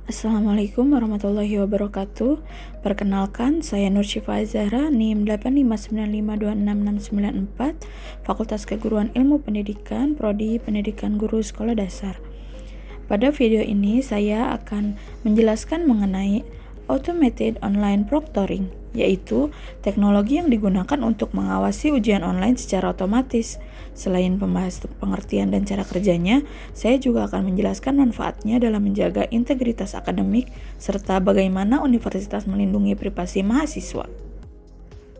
Assalamualaikum warahmatullahi wabarakatuh. Perkenalkan, saya Nur Syifa Zahra, NIM 859526694, Fakultas Keguruan Ilmu Pendidikan, Prodi Pendidikan Guru Sekolah Dasar. Pada video ini, saya akan menjelaskan mengenai Automated Online Proctoring, yaitu teknologi yang digunakan untuk mengawasi ujian online secara otomatis. Selain membahas pengertian dan cara kerjanya, saya juga akan menjelaskan manfaatnya dalam menjaga integritas akademik serta bagaimana universitas melindungi privasi mahasiswa.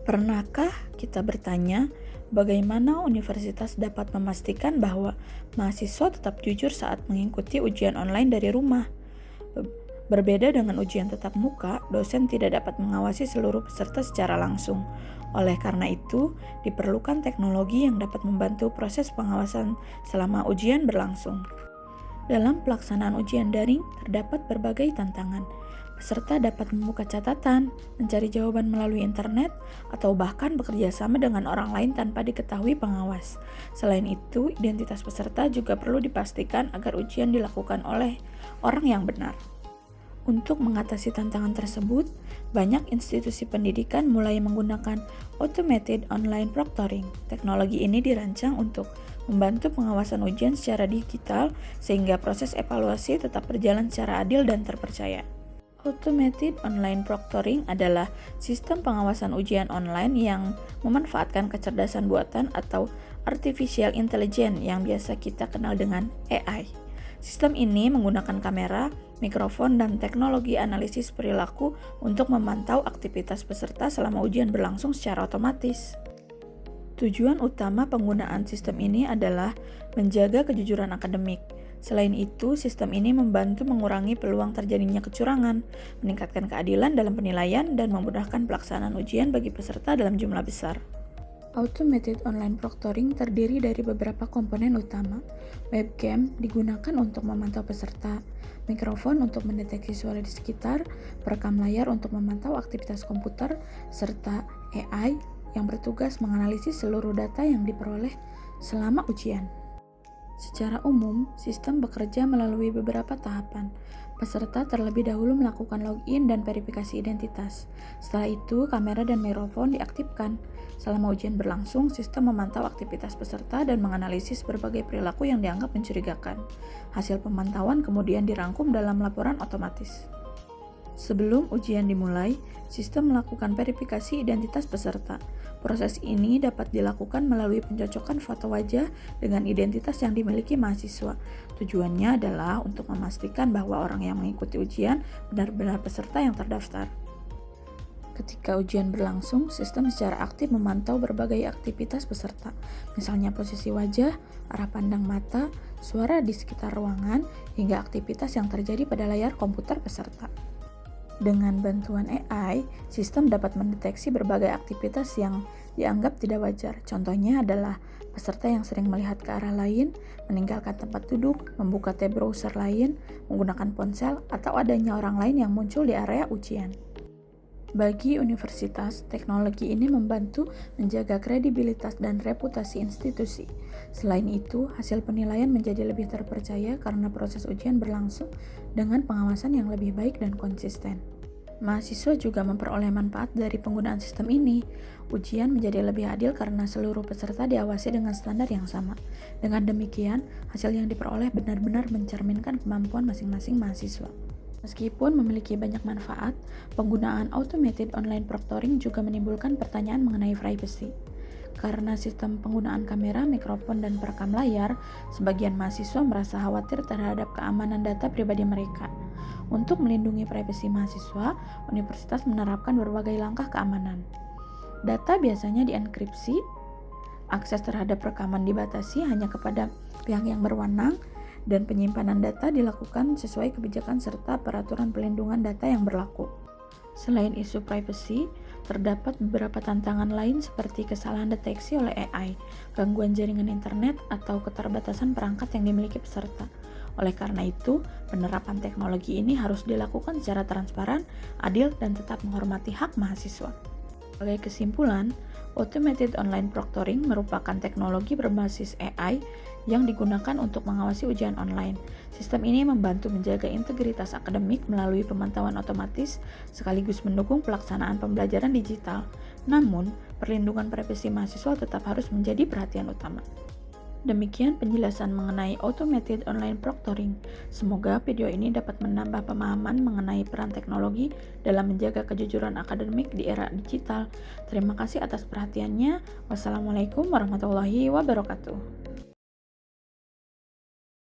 Pernahkah kita bertanya, bagaimana universitas dapat memastikan bahwa mahasiswa tetap jujur saat mengikuti ujian online dari rumah? Berbeda dengan ujian tatap muka, dosen tidak dapat mengawasi seluruh peserta secara langsung. Oleh karena itu, diperlukan teknologi yang dapat membantu proses pengawasan selama ujian berlangsung. Dalam pelaksanaan ujian daring, terdapat berbagai tantangan. Peserta dapat membuka catatan, mencari jawaban melalui internet, atau bahkan bekerja sama dengan orang lain tanpa diketahui pengawas. Selain itu, identitas peserta juga perlu dipastikan agar ujian dilakukan oleh orang yang benar. Untuk mengatasi tantangan tersebut, banyak institusi pendidikan mulai menggunakan Automated Online Proctoring. Teknologi ini dirancang untuk membantu pengawasan ujian secara digital sehingga proses evaluasi tetap berjalan secara adil dan terpercaya. Automated Online Proctoring adalah sistem pengawasan ujian online yang memanfaatkan kecerdasan buatan atau Artificial Intelligence yang biasa kita kenal dengan AI. Sistem ini menggunakan kamera, mikrofon, dan teknologi analisis perilaku untuk memantau aktivitas peserta selama ujian berlangsung secara otomatis. Tujuan utama penggunaan sistem ini adalah menjaga kejujuran akademik. Selain itu, sistem ini membantu mengurangi peluang terjadinya kecurangan, meningkatkan keadilan dalam penilaian, dan memudahkan pelaksanaan ujian bagi peserta dalam jumlah besar. Automated Online Proctoring terdiri dari beberapa komponen utama. Webcam digunakan untuk memantau peserta, mikrofon untuk mendeteksi suara di sekitar, perekam layar untuk memantau aktivitas komputer, serta AI yang bertugas menganalisis seluruh data yang diperoleh selama ujian. Secara umum, sistem bekerja melalui beberapa tahapan. Peserta terlebih dahulu melakukan login dan verifikasi identitas. Setelah itu, kamera dan mikrofon diaktifkan. Selama ujian berlangsung, sistem memantau aktivitas peserta dan menganalisis berbagai perilaku yang dianggap mencurigakan. Hasil pemantauan kemudian dirangkum dalam laporan otomatis. Sebelum ujian dimulai, sistem melakukan verifikasi identitas peserta. Proses ini dapat dilakukan melalui pencocokan foto wajah dengan identitas yang dimiliki mahasiswa. Tujuannya adalah untuk memastikan bahwa orang yang mengikuti ujian benar-benar peserta yang terdaftar. Ketika ujian berlangsung, sistem secara aktif memantau berbagai aktivitas peserta, misalnya posisi wajah, arah pandang mata, suara di sekitar ruangan, hingga aktivitas yang terjadi pada layar komputer peserta. Dengan bantuan AI, sistem dapat mendeteksi berbagai aktivitas yang dianggap tidak wajar. Contohnya adalah peserta yang sering melihat ke arah lain, meninggalkan tempat duduk, membuka tab browser lain, menggunakan ponsel, atau adanya orang lain yang muncul di area ujian. Bagi universitas, teknologi ini membantu menjaga kredibilitas dan reputasi institusi. Selain itu, hasil penilaian menjadi lebih terpercaya karena proses ujian berlangsung dengan pengawasan yang lebih baik dan konsisten. Mahasiswa juga memperoleh manfaat dari penggunaan sistem ini. Ujian menjadi lebih adil karena seluruh peserta diawasi dengan standar yang sama. Dengan demikian, hasil yang diperoleh benar-benar mencerminkan kemampuan masing-masing mahasiswa. Meskipun memiliki banyak manfaat, penggunaan Automated Online Proctoring juga menimbulkan pertanyaan mengenai privacy. Karena sistem penggunaan kamera, mikrofon, dan perekam layar, sebagian mahasiswa merasa khawatir terhadap keamanan data pribadi mereka. Untuk melindungi privasi mahasiswa, universitas menerapkan berbagai langkah keamanan. Data biasanya dienkripsi, akses terhadap rekaman dibatasi hanya kepada pihak yang berwenang, dan penyimpanan data dilakukan sesuai kebijakan serta peraturan pelindungan data yang berlaku. Selain isu privacy, terdapat beberapa tantangan lain seperti kesalahan deteksi oleh AI, gangguan jaringan internet, atau keterbatasan perangkat yang dimiliki peserta. Oleh karena itu, penerapan teknologi ini harus dilakukan secara transparan, adil, dan tetap menghormati hak mahasiswa. Sebagai kesimpulan, Automated Online Proctoring merupakan teknologi berbasis AI yang digunakan untuk mengawasi ujian online. Sistem ini membantu menjaga integritas akademik melalui pemantauan otomatis sekaligus mendukung pelaksanaan pembelajaran digital. Namun, perlindungan privasi mahasiswa tetap harus menjadi perhatian utama. Demikian penjelasan mengenai Automated Online Proctoring. Semoga video ini dapat menambah pemahaman mengenai peran teknologi dalam menjaga kejujuran akademik di era digital. Terima kasih atas perhatiannya. Wassalamualaikum warahmatullahi wabarakatuh.